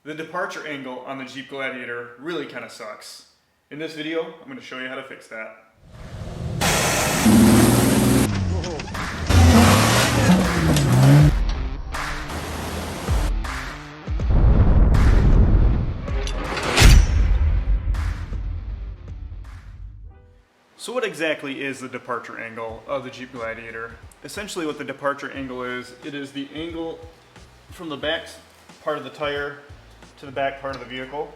The departure angle on the Jeep Gladiator really kind of sucks. In this video, I'm going to show you how to fix that. So what exactly is the departure angle of the Jeep Gladiator? Essentially what the departure angle is, it is the angle from the back part of the tire to the back part of the vehicle.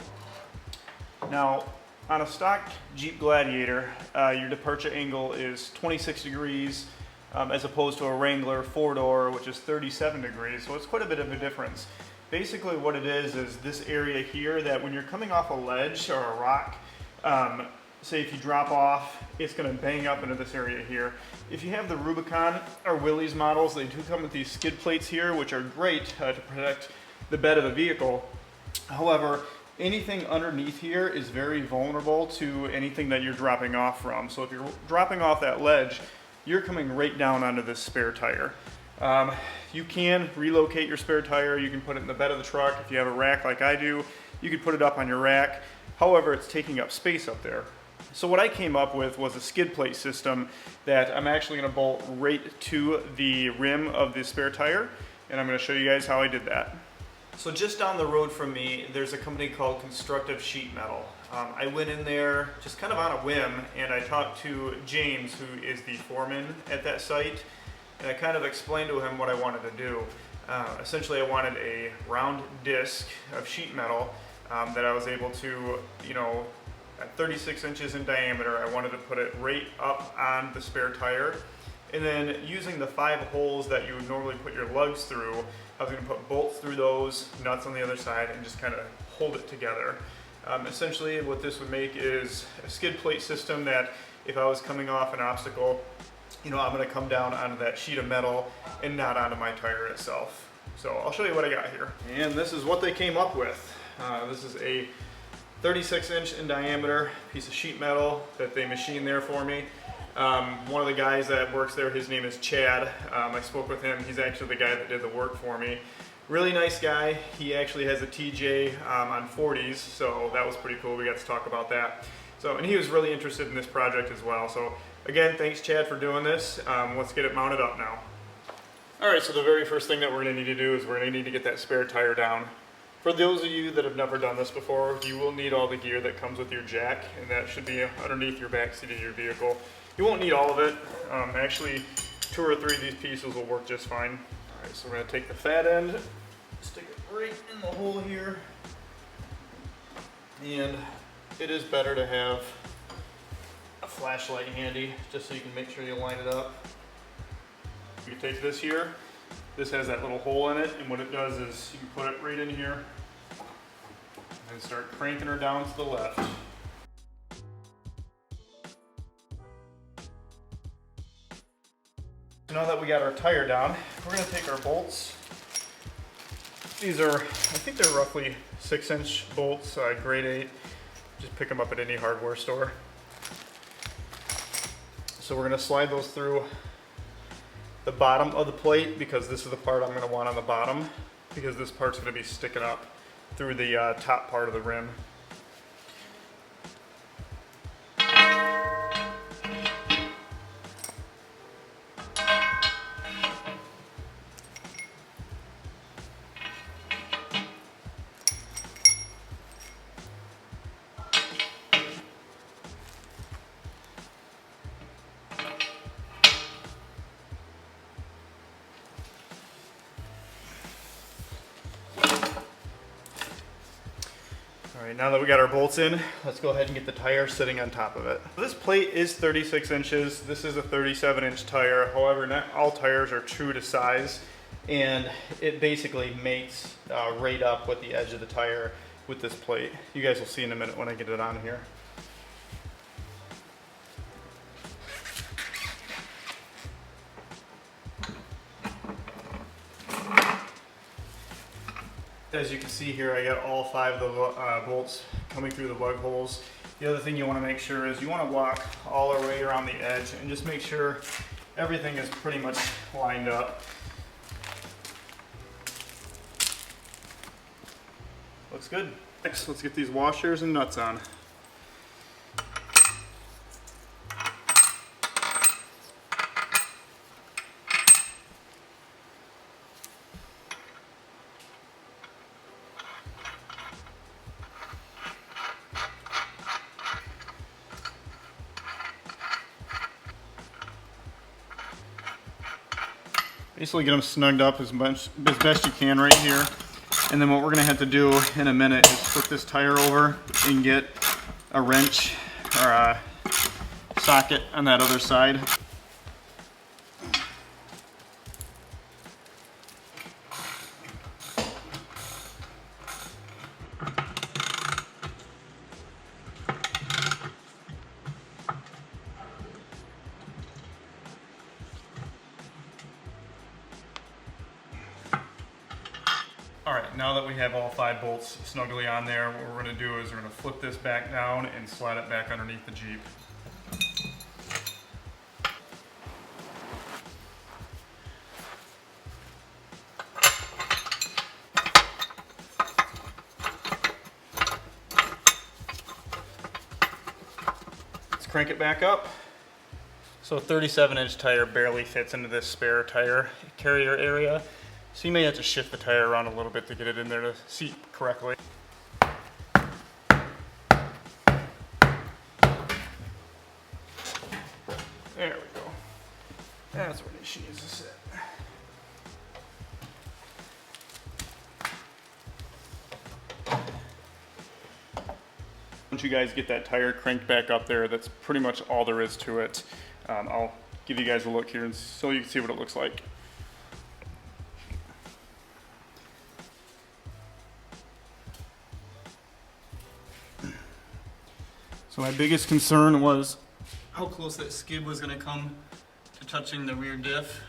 Now, on a stock Jeep Gladiator, your departure angle is 26 degrees as opposed to a Wrangler 4-door, which is 37 degrees, so it's quite a bit of a difference. Basically what it is this area here that when you're coming off a ledge or a rock, say if you drop off, it's going to bang up into this area here. If you have the Rubicon or Willys models, they do come with these skid plates here, which are great to protect the bed of the vehicle. However, anything underneath here is very vulnerable to anything that you're dropping off from. So if you're dropping off that ledge, you're coming right down onto this spare tire. You can relocate your spare tire. You can put it in the bed of the truck. If you have a rack like I do, you could put it up on your rack. However, it's taking up space up there. So what I came up with was a skid plate system that I'm actually going to bolt right to the rim of the spare tire, and I'm going to show you guys how I did that. So just down the road from me, there's a company called Constructive Sheet Metal. I went in there just kind of on a whim, and I talked to James, who is the foreman at that site, and I kind of explained to him what I wanted to do. Essentially, I wanted a round disc of sheet metal that I was able to, at 36 inches in diameter, I wanted to put it right up on the spare tire. And then using the 5 holes that you would normally put your lugs through, I was going to put bolts through those, nuts on the other side, and just kind of hold it together. Essentially what this would make is a skid plate system that if I was coming off an obstacle, I'm going to come down onto that sheet of metal and not onto my tire itself. So I'll show you what I got here. And this is what they came up with. This is a 36-inch in diameter piece of sheet metal that they machined there for me. One of the guys that works there, his name is Chad. I spoke with him. He's actually the guy that did the work for me. Really nice guy. He actually has a TJ on 40s, so that was pretty cool. We got to talk about that. And he was really interested in this project as well. So again, thanks Chad for doing this. Let's get it mounted up now. All right, so the very first thing that we're going to need to do is we're going to need to get that spare tire down. For those of you that have never done this before, you will need all the gear that comes with your jack, and that should be underneath your back seat of your vehicle. You won't need all of it. Actually, 2 or 3 of these pieces will work just fine. All right, so we're going to take the fat end, stick it right in the hole here, and it is better to have a flashlight handy just so you can make sure you line it up. You take this here. This has that little hole in it, and what it does is you can put it right in here and start cranking her down to the left. So now that we got our tire down, we're going to take our bolts. These are, I think they're roughly 6-inch bolts, grade 8. Just pick them up at any hardware store. So we're going to slide those through the bottom of the plate, because this is the part I'm going to want on the bottom, because this part's going to be sticking up through the top part of the rim. All right, now that we got our bolts in, let's go ahead and get the tire sitting on top of it. This plate is 36 inches. This is a 37-inch tire. However, not all tires are true to size, and it basically mates right up with the edge of the tire with this plate. You guys will see in a minute when I get it on here. As you can see here, I got all 5 of the bolts coming through the lug holes. The other thing you want to make sure is you want to walk all the way around the edge and just make sure everything is pretty much lined up. Looks good. Next, let's get these washers and nuts on. Basically get them snugged up as best you can right here. And then what we're gonna have to do in a minute is flip this tire over and get a wrench or a socket on that other side. Alright, now that we have all 5 bolts snugly on there, what we're going to do is we're going to flip this back down and slide it back underneath the Jeep. Let's crank it back up. So a 37-inch tire barely fits into this spare tire carrier area. So you may have to shift the tire around a little bit to get it in there to seat correctly. There we go. That's where she needs to sit. Once you guys get that tire cranked back up there, that's pretty much all there is to it. I'll give you guys a look here and so you can see what it looks like. So my biggest concern was how close that skid was going to come to touching the rear diff.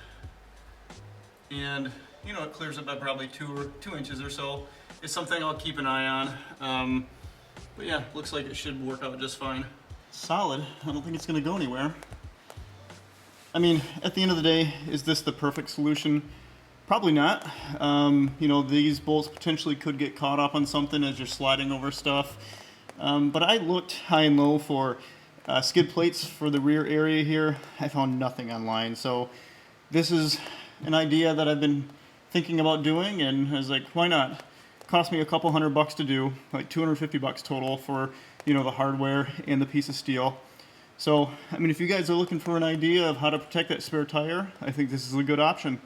And, you know, it clears up by probably 2 inches or so. It's something I'll keep an eye on. But yeah, looks like it should work out just fine. Solid. I don't think it's going to go anywhere. I mean, at the end of the day, is this the perfect solution? Probably not. You know, these bolts potentially could get caught up on something as you're sliding over stuff. But I looked high and low for skid plates for the rear area here. I found nothing online. So this is an idea that I've been thinking about doing, and I was like, why not? It cost me a couple $100 to do, like $250 total for, you know, the hardware and the piece of steel. So, I mean, if you guys are looking for an idea of how to protect that spare tire, I think this is a good option.